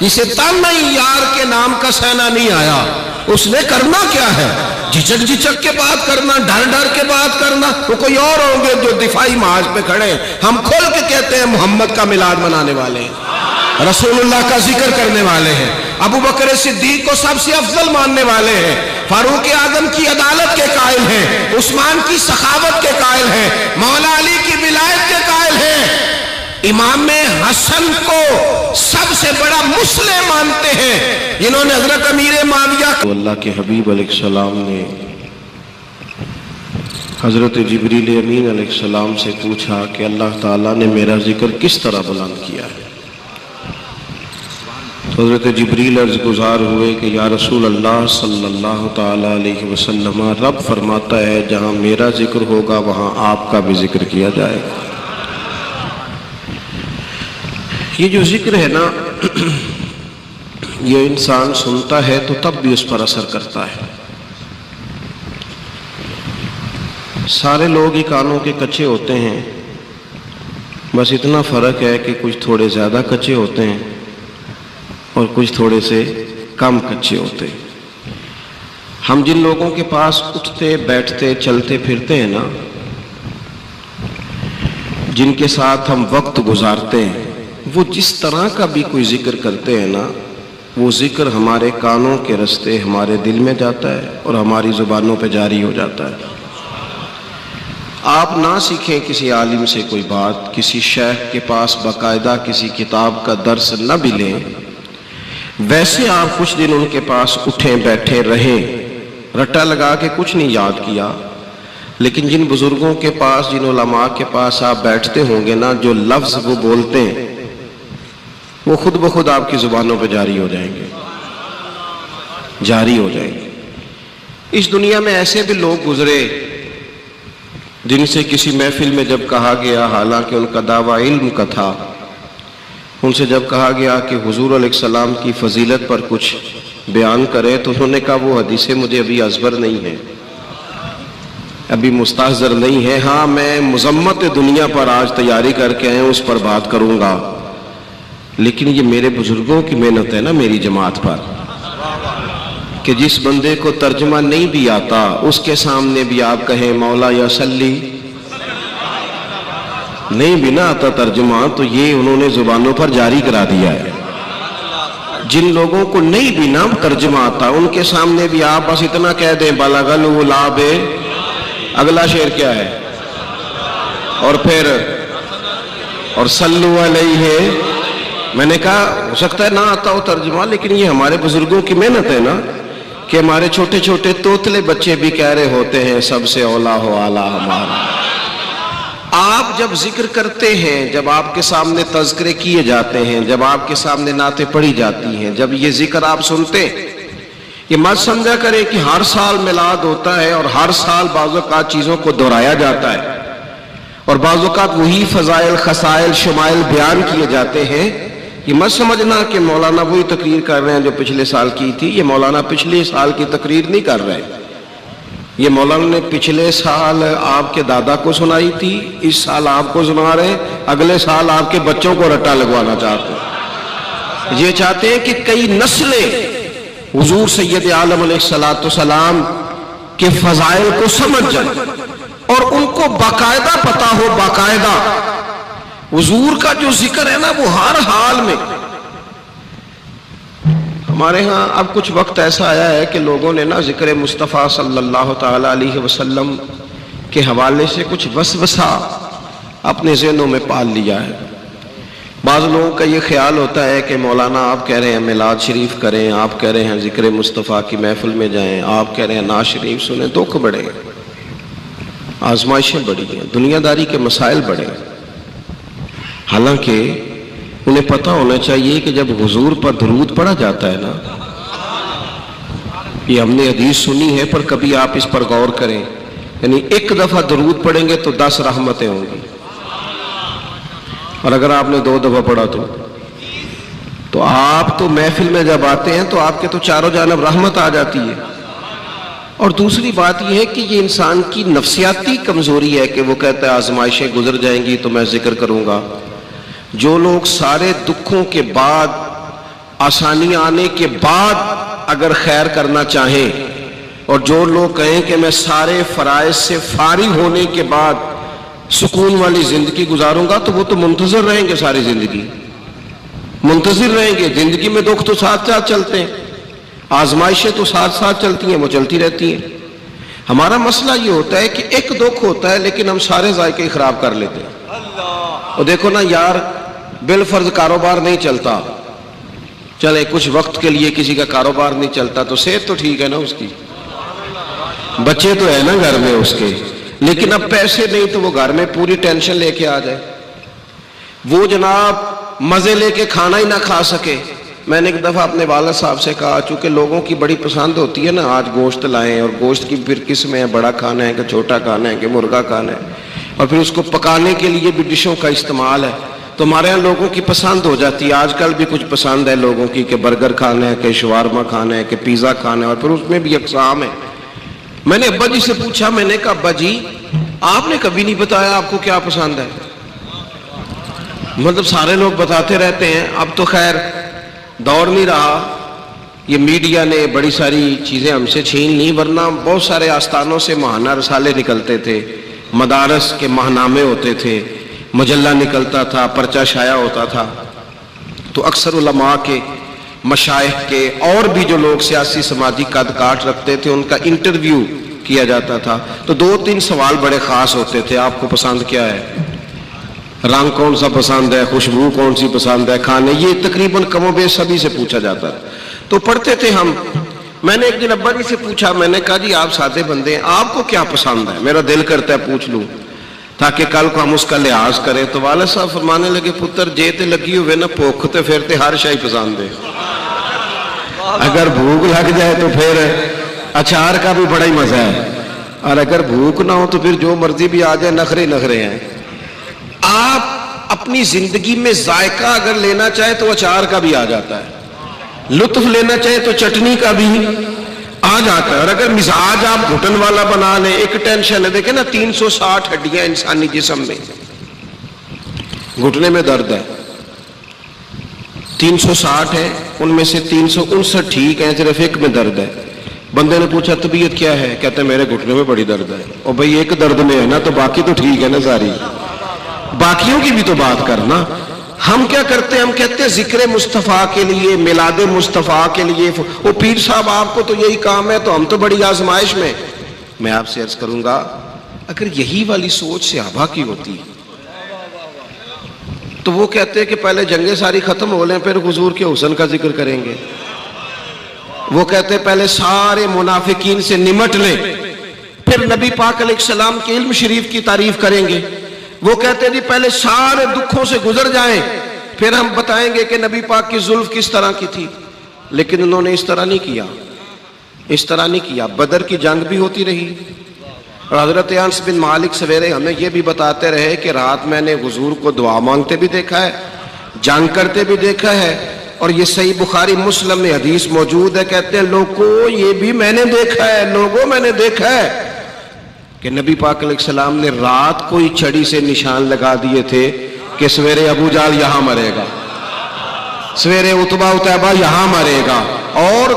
جسے تانا ہی یار کے نام کا سینا نہیں آیا، اس نے کرنا کیا ہے؟ جھجک جھجک کے بات کرنا، ڈر ڈر کے بات کرنا۔ وہ کوئی اور ہوں گے جو دفاعی محاذ پہ کھڑے ہیں، ہم کھول کے کہتے ہیں محمد کا میلاد منانے والے ہیں، رسول اللہ کا ذکر کرنے والے ہیں، ابو بکر صدیق کو سب سے افضل ماننے والے ہیں، فاروق اعظم کی عدالت کے قائل ہیں، عثمان کی سخاوت کے قائل ہیں، مولا علی کی ولایت کے قائل ہیں، امام حسن کو سب سے بڑا مسلم مانتے ہیں، جنہوں نے حضرت امیر معاویہ اللہ کے حبیب علیہ السلام نے حضرت جبریل امین علیہ السلام سے پوچھا کہ اللہ تعالیٰ نے میرا ذکر کس طرح بلند کیا ہے؟ حضرت جبریل عرض گزار ہوئے کہ یا رسول اللہ صلی اللہ تعالیٰ علیہ وسلم، رب فرماتا ہے جہاں میرا ذکر ہوگا وہاں آپ کا بھی ذکر کیا جائے گا۔ یہ جو ذکر ہے نا، یہ انسان سنتا ہے تو تب بھی اس پر اثر کرتا ہے۔ سارے لوگ ہی کانوں کے کچے ہوتے ہیں، بس اتنا فرق ہے کہ کچھ تھوڑے زیادہ کچے ہوتے ہیں اور کچھ تھوڑے سے کم کچے ہوتے ہیں۔ ہم جن لوگوں کے پاس اٹھتے بیٹھتے چلتے پھرتے ہیں نا، جن کے ساتھ ہم وقت گزارتے ہیں، وہ جس طرح کا بھی کوئی ذکر کرتے ہیں نا، وہ ذکر ہمارے کانوں کے رستے ہمارے دل میں جاتا ہے اور ہماری زبانوں پہ جاری ہو جاتا ہے۔ آپ نہ سیکھیں کسی عالم سے کوئی بات، کسی شیخ کے پاس باقاعدہ کسی کتاب کا درس نہ بھی لیں، ویسے آپ کچھ دن ان کے پاس اٹھیں بیٹھے رہیں، رٹا لگا کے کچھ نہیں یاد کیا، لیکن جن بزرگوں کے پاس، جن علماء کے پاس آپ بیٹھتے ہوں گے نا، جو لفظ وہ بولتے ہیں وہ خود بخود آپ کی زبانوں پہ جاری ہو جائیں گے، جاری ہو جائیں گے۔ اس دنیا میں ایسے بھی لوگ گزرے جن سے کسی محفل میں جب کہا گیا، حالانکہ ان کا دعویٰ علم کا تھا، ان سے جب کہا گیا کہ حضور علیہ السلام کی فضیلت پر کچھ بیان کرے، تو انہوں نے کہا وہ حدیثیں مجھے ابھی ازبر نہیں ہیں، ابھی مستحضر نہیں ہے، ہاں میں مذمت دنیا پر آج تیاری کر کے آئے ہوں، اس پر بات کروں گا، لیکن یہ میرے بزرگوں کی محنت ہے نا میری جماعت پر، کہ جس بندے کو ترجمہ نہیں بھی آتا اس کے سامنے بھی آپ کہیں مولا یا صلی، نہیں بھی نہ آتا ترجمہ تو یہ انہوں نے زبانوں پر جاری کرا دیا ہے۔ جن لوگوں کو نہیں بھی نہ ترجمہ آتا ان کے سامنے بھی آپ بس اتنا کہہ دیں بلغ الغلاب، اگلا شعر کیا ہے، اور پھر اور صلو علیہ۔ میں نے کہا ہو سکتا ہے نہ آتا ہو ترجمہ، لیکن یہ ہمارے بزرگوں کی محنت ہے نا، کہ ہمارے چھوٹے چھوٹے توتلے بچے بھی کہہ رہے ہوتے ہیں سب سے اولا ہو اعلیٰ ہمارا۔ آپ جب ذکر کرتے ہیں، جب آپ کے سامنے تذکرے کیے جاتے ہیں، جب آپ کے سامنے نعتیں پڑھی جاتی ہیں، جب یہ ذکر آپ سنتے ہیں، یہ مت سمجھا کریں کہ ہر سال میلاد ہوتا ہے اور ہر سال بعض اوقات چیزوں کو دہرایا جاتا ہے اور بعض اوقات وہی فضائل خصائل شمائل بیان کیے جاتے ہیں۔ یہ مت سمجھنا کہ مولانا وہی تقریر کر رہے ہیں جو پچھلے سال کی تھی، یہ مولانا پچھلے سال کی تقریر نہیں کر رہے، یہ مولانا نے پچھلے سال آپ کے دادا کو سنائی تھی، اس سال آپ کو سنا رہے ہیں، اگلے سال آپ کے بچوں کو رٹا لگوانا چاہتے ہیں۔ یہ چاہتے ہیں کہ کئی نسلیں حضور سید عالم علیہ السلام کے فضائل کو سمجھ جائیں اور ان کو باقاعدہ پتا ہو، باقاعدہ حضور کا جو ذکر ہے نا وہ ہر حال میں۔ ہمارے ہاں اب کچھ وقت ایسا آیا ہے کہ لوگوں نے نا ذکر مصطفیٰ صلی اللہ تعالی علیہ وسلم کے حوالے سے کچھ وسوسہ اپنے ذہنوں میں پال لیا ہے۔ بعض لوگوں کا یہ خیال ہوتا ہے کہ مولانا آپ کہہ رہے ہیں میلاد شریف کریں، آپ کہہ رہے ہیں ذکر مصطفیٰ کی محفل میں جائیں، آپ کہہ رہے ہیں نعت شریف سنیں، دکھ بڑھے ہیں، آزمائشیں بڑھی ہیں، دنیا داری کے مسائل بڑھے ہیں۔ حالانکہ انہیں پتہ ہونا چاہیے کہ جب حضور پر درود پڑھا جاتا ہے نا، یہ ہم نے حدیث سنی ہے پر کبھی آپ اس پر غور کریں، یعنی ایک دفعہ درود پڑھیں گے تو 10 رحمتیں ہوں گی، اور اگر آپ نے 2 دفعہ پڑھا تو آپ تو محفل میں جب آتے ہیں تو آپ کے تو چاروں جانب رحمت آ جاتی ہے۔ اور دوسری بات یہ ہے کہ یہ انسان کی نفسیاتی کمزوری ہے کہ وہ کہتا ہے آزمائشیں گزر جائیں گی تو میں ذکر کروں گا۔ جو لوگ سارے دکھوں کے بعد آسانی آنے کے بعد اگر خیر کرنا چاہیں، اور جو لوگ کہیں کہ میں سارے فرائض سے فارغ ہونے کے بعد سکون والی زندگی گزاروں گا، تو وہ تو منتظر رہیں گے، ساری زندگی منتظر رہیں گے۔ زندگی میں دکھ تو ساتھ ساتھ چلتے ہیں، آزمائشیں تو ساتھ ساتھ چلتی ہیں، وہ چلتی رہتی ہیں۔ ہمارا مسئلہ یہ ہوتا ہے کہ ایک دکھ ہوتا ہے لیکن ہم سارے ذائقے خراب کر لیتے ہیں۔ اور دیکھو نا یار، بالفرض کاروبار نہیں چلتا، چلے کچھ وقت کے لیے کسی کا کاروبار نہیں چلتا تو صحت تو ٹھیک ہے نا اس کی، بچے تو ہے نا گھر میں اس کے، لیکن اب پیسے نہیں تو وہ گھر میں پوری ٹینشن لے کے آ جائے، وہ جناب مزے لے کے کھانا ہی نہ کھا سکے۔ میں نے ایک دفعہ اپنے والد صاحب سے کہا، چونکہ لوگوں کی بڑی پسند ہوتی ہے نا، آج گوشت لائیں، اور گوشت کی پھر قسمیں ہیں، بڑا کھانا ہے کہ چھوٹا کھانا ہے کہ مرغا کھانا ہے، اور پھر اس کو پکانے کے لیے بھی ڈشوں کا استعمال ہے، تو ہمارے یہاں لوگوں کی پسند ہو جاتی ہے۔ آج کل بھی کچھ پسند ہے لوگوں کی کہ برگر کھانا ہے کہ شوارما کھانا ہے کہ پیزا کھانا ہے، اور پھر اس میں بھی اقسام ہے۔ میں نے ابا جی سے پوچھا، میں نے کہا ابا جی آپ نے کبھی نہیں بتایا آپ کو کیا پسند ہے؟ مطلب سارے لوگ بتاتے رہتے ہیں، اب تو خیر دور نہیں رہا، یہ میڈیا نے بڑی ساری چیزیں ہم سے چھین لی، ورنہ بہت سارے آستانوں سے ماہانہ رسالے نکلتے تھے، مدارس کے ماہنامے ہوتے تھے، مجلہ نکلتا تھا، پرچہ شائع ہوتا تھا، تو اکثر علماء کے، مشائخ کے اور بھی جو لوگ سیاسی سماجی قد کاٹ رکھتے تھے ان کا انٹرویو کیا جاتا تھا، تو 2-3 سوال بڑے خاص ہوتے تھے۔ آپ کو پسند کیا ہے؟ رنگ کون سا پسند ہے؟ خوشبو کون سی پسند ہے؟ کھانے، یہ تقریباً کم و بیش سبھی سے پوچھا جاتا ہے، تو پڑھتے تھے ہم۔ میں نے ایک دن ابا جی سے پوچھا، میں نے کہا جی آپ سادے بندے ہیں، آپ کو کیا پسند ہے؟ میرا دل کرتا ہے پوچھ لوں تاکہ کل کو ہم اس کا لحاظ کریں۔ تو والد صاحب فرمانے لگے، پتر جے تے لگی ہوئے نا بھوک تے پھر تے ہر شے پسند ہے، اگر بھوک لگ جائے تو پھر اچار کا بھی بڑا ہی مزہ ہے، اور اگر بھوک نہ ہو تو پھر جو مرضی بھی آ جائے، نخرے نخرے ہیں۔ آپ اپنی زندگی میں ذائقہ اگر لینا چاہے تو اچار کا بھی آ جاتا ہے، لطف لینا چاہے تو چٹنی کا بھی آ جاتا ہے، اور اگر مزاج آپ گھٹن والا بنا لیں، ایک ٹینشن ہے، دیکھیں نا 360 ہڈیاں انسانی جسم میں، گھٹنے میں درد ہے 360 ہے، ان میں سے 359 ٹھیک ہیں، صرف ایک میں درد ہے۔ بندے نے پوچھا طبیعت کیا ہے؟ کہتے ہیں میرے گھٹنے میں بڑی درد ہے۔ اور بھئی ایک درد میں ہے نا تو باقی تو ٹھیک ہے نا، ساری باقیوں کی بھی تو بات کرنا۔ ہم کیا کرتے ہیں؟ ہم کہتے ہیں ذکر مصطفیٰ کے لیے، میلاد مصطفیٰ کے لیے، وہ پیر صاحب آپ کو تو یہی کام ہے، تو ہم تو بڑی آزمائش میں۔ میں آپ سے عرض کروں گا، اگر یہی والی سوچ صحابہ کی ہوتی تو وہ کہتے ہیں کہ پہلے جنگیں ساری ختم ہو لیں پھر حضور کے حسن کا ذکر کریں گے۔ وہ کہتے ہیں پہلے سارے منافقین سے نمٹ لیں پھر نبی پاک علیہ السلام کے علم شریف کی تعریف کریں گے۔ وہ کہتے ہیں جی پہلے سارے دکھوں سے گزر جائیں پھر ہم بتائیں گے کہ نبی پاک کی زلف کس طرح کی تھی۔ لیکن انہوں نے اس طرح نہیں کیا، اس طرح نہیں کیا۔ بدر کی جنگ بھی ہوتی رہی، اور حضرت انس بن مالک سویرے ہمیں یہ بھی بتاتے رہے کہ رات میں نے حضور کو دعا مانگتے بھی دیکھا ہے، جنگ کرتے بھی دیکھا ہے، اور یہ صحیح بخاری مسلم میں حدیث موجود ہے، کہتے ہیں لوگوں یہ بھی میں نے دیکھا ہے، لوگوں میں نے دیکھا ہے کہ نبی پاک علیہ السلام نے رات کو ہی چھڑی سے نشان لگا دیے تھے کہ سویرے ابو جہل یہاں مرے گا، سویرے عتبہ یہاں مرے گا، اور